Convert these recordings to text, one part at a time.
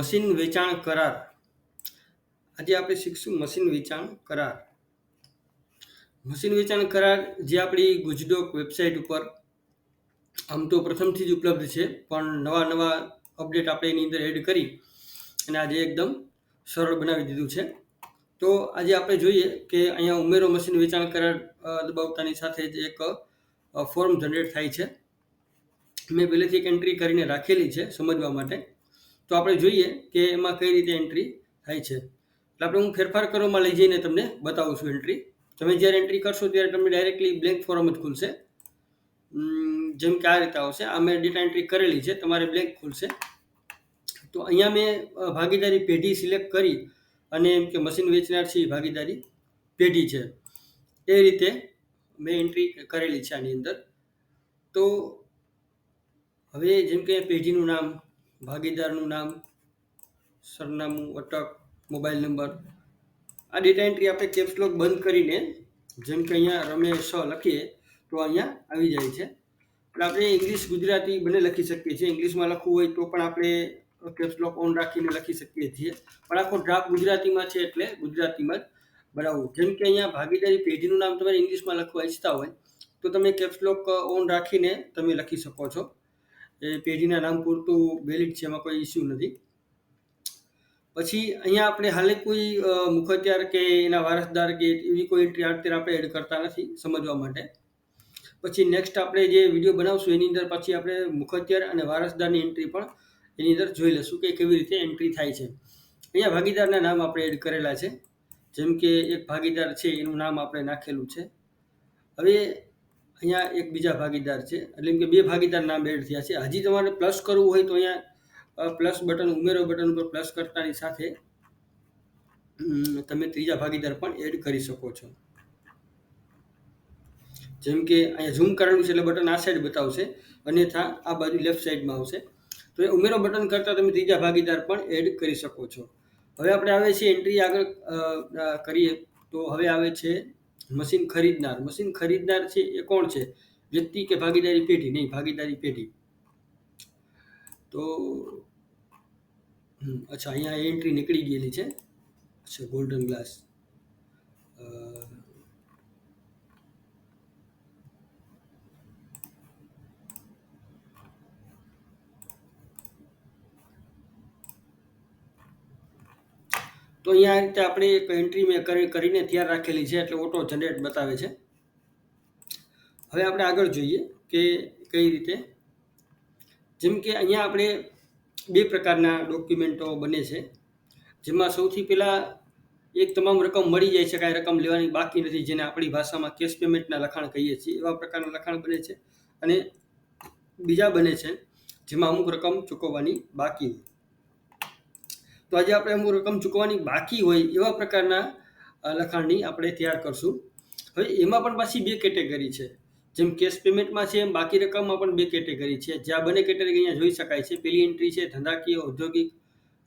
Machine વેચાણ કરાર. આજે આપણે શીખશું મશીન વેચાણ કરાર. મશીન વેચાણ કરાર જે આપણી ગુજડોક વેબસાઇટ ઉપર આમ તો પ્રથમથી જ ઉપલબ્ધ છે, પણ નવા અપડેટ આપણે એની અંદર એડ કરી અને આજે એકદમ સરળ બનાવી દીધું છે. તો આજે આપણે જોઈએ કે અહીંયા ઉમેરો મશીન વેચાણ કરાર દબાવતાની સાથે જ એક ફોર્મ જનરેટ થાય છે. મેં પહેલેથી એક એન્ટ્રી કરીને રાખેલી છે સમજવા માટે. તો આપણે જોઈએ કે એમાં કઈ રીતે એન્ટ્રી થાય છે. એટલે આપણે હું ફેરફાર કરવામાં લઈ જઈને તમને બતાવું છું એન્ટ્રી. તમે જ્યારે એન્ટ્રી કરશો ત્યારે તમને ડાયરેક્ટલી બ્લેન્ક ફોર્મ જ ખુલશે. જેમ કે આ રીતે આવશે. આ મેં ડેટા એન્ટ્રી કરેલી છે, તમારે બ્લેન્ક ખુલશે. તો અહીંયા મેં ભાગીદારી પેઢી સિલેક્ટ કરી અને એમ કે મશીન વેચનાર છે એ ભાગીદારી પેઢી છે, એ રીતે મેં એન્ટ્રી કરેલી છે આની અંદર. તો હવે જેમ કે પેઢીનું નામ, ભાગીદારનું નામ, સરનામું, અટક, મોબાઈલ નંબર, આ ડેટા એન્ટ્રી આપણે કેપ્સ લોક બંધ કરીને જેમ કે અહીંયા રમેશ લખીએ તો અહીંયા આવી જાય છે. એટલે આપણે ઇંગ્લિશ ગુજરાતી બંને લખી શકીએ છીએ. ઇંગ્લિશમાં લખવું હોય તો પણ આપણે કેપ્સ લોક ઓન રાખીને લખી શકીએ છીએ, પણ આખો ડ્રાફ્ટ ગુજરાતીમાં છે એટલે ગુજરાતીમાં જ બનાવવું. જેમ કે અહીંયા ભાગીદારી પેઢીનું નામ તમારે ઇંગ્લિશમાં લખવા ઈચ્છતા હોય તો તમે કેપ્સ લોક ઓન રાખીને તમે લખી શકો છો. એ પેઢીના નામ પૂરતું વેલિડ છે, એમાં કોઈ ઇસ્યુ નથી. પછી અહીંયા આપણે હાલે કોઈ મુખત્યાર કે એના વારસદાર કે એવી કોઈ એન્ટ્રી અત્યારે આપણે એડ કરતા નથી સમજવા માટે. પછી નેક્સ્ટ આપણે જે વિડીયો બનાવશું એની અંદર પછી આપણે મુખત્યાર અને વારસદારની એન્ટ્રી પણ એની અંદર જોઈ લઈશું કે કેવી રીતે એન્ટ્રી થાય છે. અહીંયા ભાગીદારના નામ આપણે એડ કરેલા છે. જેમ કે એક ભાગીદાર છે એનું નામ આપણે નાખેલું છે. હવે અહીંયા એક બીજા ભાગીદાર છે, એટલે કે બે ભાગીદાર નામ એડ થયા છે. હજી તમારે પ્લસ કરવું હોય તો અહીંયા પ્લસ બટન, ઉમેરો બટન ઉપર પ્લસ કરતાની સાથે તમે ત્રીજા ભાગીદાર પણ એડ કરી શકો છો. જેમ કે અહીંયા ઝૂમ કરેલું છે એટલે બટન આ સાઈડ બતાવશે, અન્યથા આ બાજુ લેફ્ટ સાઈડમાં આવશે. તો એ ઉમેરો બટન કરતાં તમે ત્રીજા ભાગીદાર પણ એડ કરી શકો છો. હવે આપણે આવે છે એન્ટ્રી આગળ કરીએ તો હવે આવે છે મશીન ખરીદનાર. મશીન ખરીદનાર છે એ કોણ છે? વ્યક્તિ કે ભાગીદારી પેઢી? નહીં, ભાગીદારી પેઢી. તો અચ્છા, અહીંયા એન્ટ્રી નીકળી ગયેલી છે. અચ્છા, ગોલ્ડન ગ્લાસ. તો અહીંયા આ રીતે આપણે એક એન્ટ્રી મેં કરીને તૈયાર રાખેલી છે, એટલે ઓટો જનરેટ બતાવે છે. હવે આપણે આગળ જોઈએ કે કઈ રીતે. જેમ કે અહીંયા આપણે બે પ્રકારના ડોક્યુમેન્ટો બને છે, જેમાં સૌથી પહેલાં એક તમામ રકમ મળી જાય છે, કાંઈ રકમ લેવાની બાકી નથી, જેને આપણી ભાષામાં કેશ પેમેન્ટના લખાણ કહીએ છીએ, એવા પ્રકારના લખાણ બને છે. અને બીજા બને છે જેમાં અમુક રકમ ચૂકવવાની બાકી હોય. તો આજે આપણે અમુક રકમ ચૂકવવાની બાકી હોય એવા પ્રકારના લખાણની આપણે તૈયાર કરશું. હવે એમાં પણ પાછી બે કેટેગરી છે. જેમ કેશ પેમેન્ટમાં છે એમ બાકી રકમમાં પણ બે કેટેગરી છે. જ્યાં બંને કેટેગરી અહીંયા જોઈ શકાય છે. પહેલી એન્ટ્રી છે ધંધાકીય ઔદ્યોગિક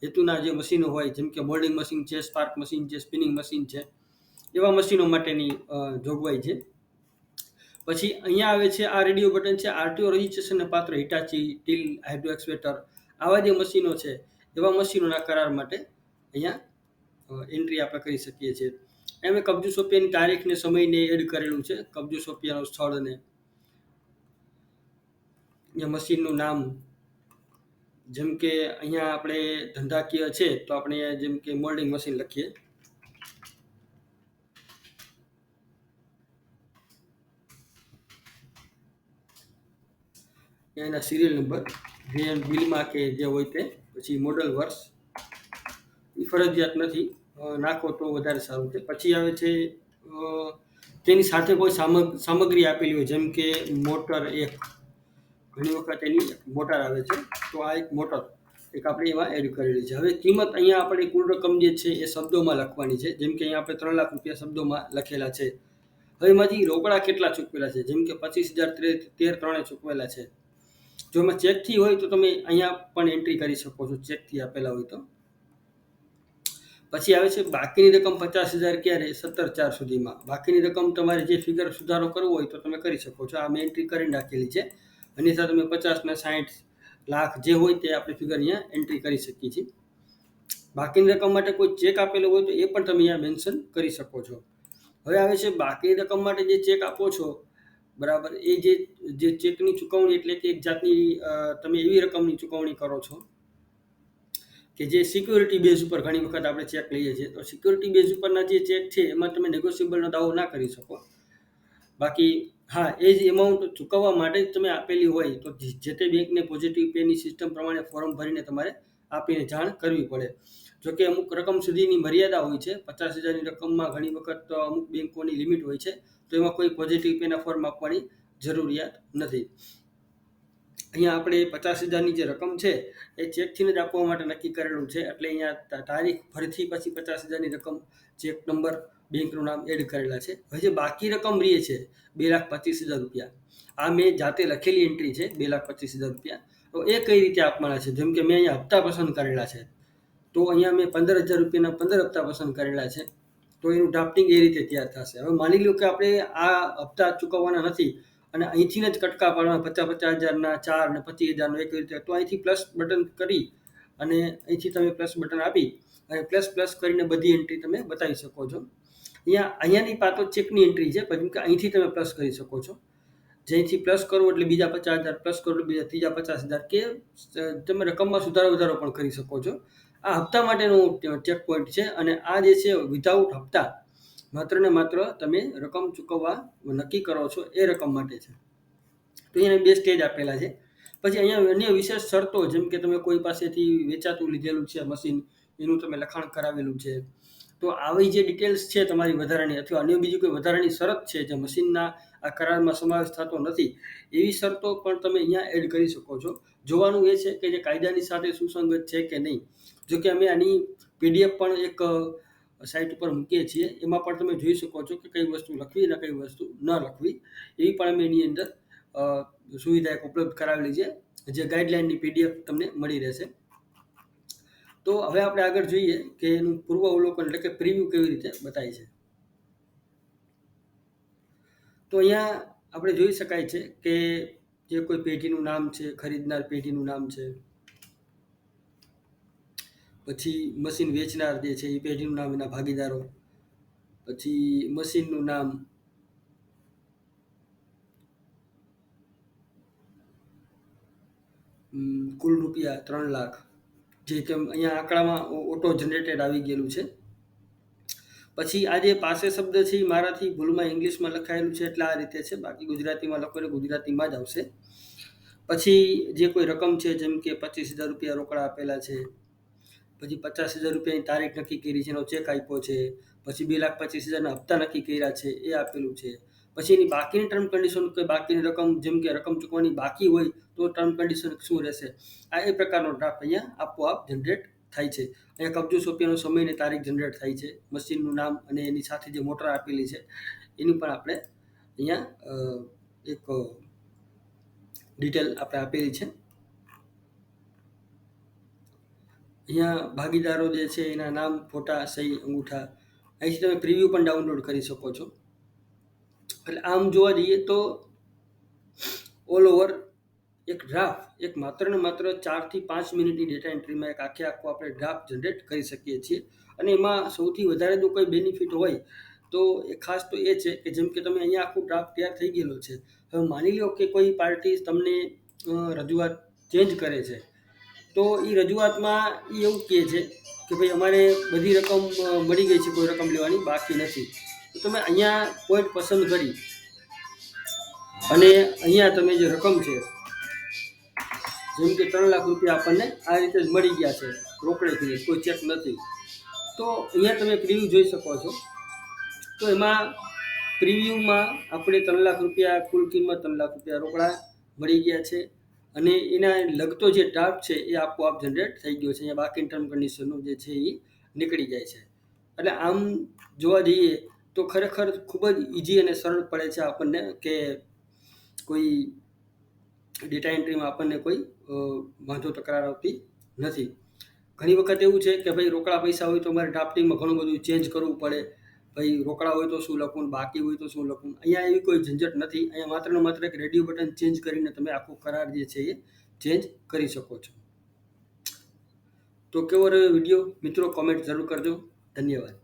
હેતુના જે મશીનો હોય, જેમ કે મોલ્ડિંગ મશીન છે, સ્પાર્ક મશીન છે, સ્પિનિંગ મશીન છે, એવા મશીનો માટેની જોગવાઈ છે. પછી અહીંયા આવે છે આ રેડિયો બટન છે, આરટીઓ રજિસ્ટ્રેશનને પાત્ર હિટાચી, ટીલ, હાઇડ્રો એક્સવેટર, આવા જે મશીનો છે એવા મશીનોના કરાર માટે અહીંયા એન્ટ્રી આપણે કરી શકીએ છીએ. એમ કબજો સોંપ્યાની તારીખને સમયને એડ કરેલું છે, કબજો સોંપ્યાનું સ્થળ અને મશીનનું નામ. જેમ કે અહીંયા આપણે ધંધાકીય છે તો આપણે જેમ કે મોલ્ડિંગ મશીન લખીએ. એના સિરિયલ નંબર, જે બિલમાં કે જે હોય તે, પછી મોડલ વર્ષ, એ ફરજિયાત નથી, નાખો તો વધારે સારું છે. પછી આવે છે તેની સાથે કોઈ સામગ્રી આપેલી હોય, જેમ કે મોટર એક, ઘણી વખત એની મોટર આવે છે, તો આ એક મોટર એક આપણે એમાં એડ કરેલી છે. હવે કિંમત અહીંયા આપણે કુલ રકમ જે છે એ શબ્દોમાં લખવાની છે. જેમ કે અહીંયા આપણે 3 લાખ રૂપિયા શબ્દોમાં લખેલા છે. હવે એમાંથી રોકડા કેટલા ચૂકવેલા છે? જેમ કે 25,013 ચૂકવેલા છે. જો એમાં ચેકથી હોય તો તમે અહીંયા પણ એન્ટ્રી કરી શકો છો, ચેકથી આપેલા હોય તો. પછી આવે છે બાકીની રકમ 50,000 ક્યારે? 17/4 સુધીમાં. બાકીની રકમ તમારે જે ફિગર સુધારો કરવો હોય તો તમે કરી શકો છો. આ મેં એન્ટ્રી કરી નાખેલી છે. અન્યથા તમે 50 ને 60 લાખ જે હોય તે આપણે ફિગર અહીંયા એન્ટ્રી કરી શકીએ છીએ. બાકીની રકમ માટે કોઈ ચેક આપેલો હોય તો એ પણ તમે અહીંયા મેન્શન કરી શકો છો. હવે આવે છે બાકીની રકમ માટે જે ચેક આપો છો, બરાબર, એ જે ચેકની ચૂકવણી એટલે કે એક જાતની તમે એવી રકમની ચૂકવણી કરો છો કે જે સિક્યોરિટી બેઝ ઉપર ઘણી વખત આપણે ચેક લઈએ છીએ. તો સિક્યોરિટી બેઝ ઉપરના જે ચેક છે એમાં તમે નેગોશિયેબલનો દાવો ના કરી શકો. બાકી હા, એ જ એમાઉન્ટ ચૂકવવા માટે જ તમે આપેલી હોય તો જે તે બેંકને પોઝિટિવ પેની સિસ્ટમ પ્રમાણે ફોર્મ ભરીને તમારે આપીને જાણ કરવી પડે. જોકે અમુક રકમ સુધીની મર્યાદા હોય છે. 50,000ની રકમમાં ઘણી વખત તો અમુક બેંકોની લિમિટ હોય છે, તો એમાં કોઈ પોઝિટિવ પેના ફોર્મ આપવાની જરૂરિયાત નથી. અહીંયા આપણે 50,000ની જે રકમ છે એ ચેકથી જ આપવા માટે નક્કી કરેલું છે, એટલે અહીંયા તારીખ ફરીથી પછી 50,000ની રકમ, ચેક નંબર, બેંકનું નામ એડ કરેલા છે. હવે જે બાકી રકમ રહી છે 2,25,000 રૂપિયા, આ મેં જાતે લખેલી એન્ટ્રી છે 2,25,000 રૂપિયા. તો એ કઈ રીતે આપવાના છે? જેમ કે મેં અહીંયા હપ્તા પસંદ કરેલા છે, તો અહીંયા મેં 15,000 રૂપિયાના 15 હપ્તા પસંદ કરેલા છે, તો એનું ડ્રાફ્ટિંગ એ રીતે તૈયાર થશે. હવે માની લો કે આપણે આ હપ્તા ચૂકવવાના નથી અને અહીંથી જ કટકા પાડવાના 50,000ના 4 ને 25,000નો એક રીતે, તો અહીંથી પ્લસ બટન કરી અને અહીંથી તમે પ્લસ બટન આપી અને પ્લસ કરીને બધી એન્ટ્રી તમે બતાવી શકો છો. અહીંયાની પાતો ચેકની એન્ટ્રી છે, પછી કે અહીંથી તમે પ્લસ કરી શકો છો. જેથી પ્લસ કરો એટલે બીજા 50,000, પ્લસ કરો એટલે બીજા ત્રીજા 50,000, કે તમે રકમમાં સુધારો વધારો પણ કરી શકો છો. આ હપ્તા માટેનું ચેક પોઈન્ટ છે, અને આ જે છે વિધાઉટ હપ્તા, માત્ર ને માત્ર તમે રકમ ચૂકવવા નક્કી કરો છો એ રકમ માટે છે. તો અહીંયા 2 સ્ટેજ આપેલા છે. પછી અહીંયા અન્ય વિશેષ શરતો, જેમ કે તમે કોઈ પાસેથી વેચાતું લીધેલું છે મશીન, એનું તમે લખાણ કરાવેલું છે, તો આવી જે ડિટેલ્સ છે તમારી વધારાની, અથવા અન્ય બીજી કોઈ વધારાની શરત છે જે મશીનના આ કરારમાં સમાવેશ થતો નથી, એવી શરતો પણ તમે અહીંયા એડ કરી શકો છો. જોવાનું એ છે કે જે કાયદાની સાથે સુસંગત છે કે નહીં. જોકે અમે આની PDF પણ એક સાઇટ ઉપર મૂકીએ છીએ, એમાં પણ તમે જોઈ શકો છો કે કઈ વસ્તુ લખવી અને કઈ વસ્તુ ન લખવી, એવી પણ અમે એની અંદર સુવિધા એક ઉપલબ્ધ કરાવેલી છે, જે ગાઈડલાઇનની PDF તમને મળી રહેશે. તો હવે આપણે આગળ જોઈએ કે એનું પૂર્વ અવલોકન એટલે કે પ્રિવ્યૂ કેવી રીતે બતાય છે. તો અહીંયા આપણે જોઈ શકાય છે કે જે કોઈ પેઢીનું નામ છે, ખરીદનાર પેઢીનું નામ છે, પછી મશીન વેચનાર જે છે એ પેઢીનું નામ, એના ભાગીદારો, પછી મશીનનું નામ, કુલ રૂપિયા 3 લાખ, જે કે અહીંયા આંકડામાં ઓટો જનરેટેડ આવી ગયેલું છે. પછી આ જે પાસે શબ્દ છે એ મારાથી ભૂલમાં ઇંગ્લિશમાં લખાયેલું છે એટલે આ રીતે છે, બાકી ગુજરાતીમાં લખો એટલે ગુજરાતીમાં જ આવશે. પછી જે કોઈ રકમ છે, જેમ કે 25,000 રૂપિયા રોકડા આપેલા છે, પછી 50,000 રૂપિયાની તારીખ નક્કી કરી છે, એનો ચેક આપ્યો છે, પછી 2,25,000ના હપ્તા નક્કી કર્યા છે એ આપેલું છે. પછી એની બાકીની ટર્મ કન્ડિશન, કે બાકીની રકમ, જેમ કે રકમ ચૂકવવાની બાકી હોય તો ટર્મ કન્ડિશન શું રહેશે, આ એ પ્રકારનો ડ્રાફ્ટ અહીંયા આપોઆપ જનરેટ થાય છે. અહીંયા કબજો સોંપ્યાનો સમય અને તારીખ જનરેટ થાય છે, મશીનનું નામ અને એની સાથે જે મોટર આપેલી છે એનું પણ આપણે અહીંયા એક ડિટેલ આપણે આપેલી છે. અહીંયા ભાગીદારો જે છે એના નામ, ફોટા, સહી, અંગૂઠા, અહીંથી તમે પ્રિવ્યૂ પણ ડાઉનલોડ કરી શકો છો. એટલે આમ જોવા જઈએ તો ઓલ ઓવર એક ડ્રાફ્ટ, એક માત્ર ને માત્ર 4 થી 5 મિનિટની ડેટા એન્ટ્રીમાં એક આખો આપણે ડ્રાફ્ટ જનરેટ કરી શકીએ છીએ. અને એમાં સૌથી વધારે જો કોઈ બેનિફિટ હોય તો એ ખાસ તો એ છે કે જેમ કે તમે અહીંયા આખું ડ્રાફ્ટ તૈયાર થઈ ગયેલો છે. હવે માની લો કે કોઈ પાર્ટી તમને રજૂઆત ચેન્જ કરે છે, તો એ રજૂઆતમાં એ એવું કહે છે કે ભાઈ અમારે બધી રકમ મળી ગઈ છે, કોઈ રકમ લેવાની બાકી નથી. તો તમે અહીંયા પોઈન્ટ પસંદ કરી અને અહીંયા તમે જે રકમ છે, જેમ કે 3 લાખ રૂપિયા આપણને આ રીતે જ મળી ગયા છે રોકડેથી, કોઈ ચેક નથી, તો અહીંયા તમે પ્રિવ્યૂ જોઈ શકો છો. તો એમાં પ્રિવ્યૂમાં આપણે 3 લાખ રૂપિયા, કુલ કિંમત 3 લાખ રૂપિયા રોકડા મળી ગયા છે, અને એના લગતો જે ડ્રાફ્ટ છે એ આપોઆપ જનરેટ થઈ ગયો છે. અહીંયા બાકી ટર્મ કન્ડિશનનું જે છે એ નીકળી જાય છે. એટલે આમ જોવા જઈએ તો ખરેખર ખૂબ જ ઇઝી અને સરળ પડે છે આપણને, કે કોઈ ડેટા એન્ટ્રીમાં આપણને કોઈ વાંધો તકરાર આવતી નથી. ઘણી વખત એવું છે કે ભાઈ રોકડા પૈસા હોય તો અમારે ડ્રાફ્ટિંગમાં ઘણું બધું ચેન્જ કરવું પડે, ભાઈ રોકડા હોય તો શું લખવું, બાકી હોય તો શું લખવું. અહીંયા એવી કોઈ ઝંઝટ નથી. અહીંયા માત્ર ને માત્ર એક રેડિયો બટન ચેન્જ કરીને તમે આખો કરાર જે છે એ ચેન્જ કરી શકો છો. તો કેવો રહ્યો વિડીયો મિત્રો કોમેન્ટ જરૂર કરજો. ધન્યવાદ.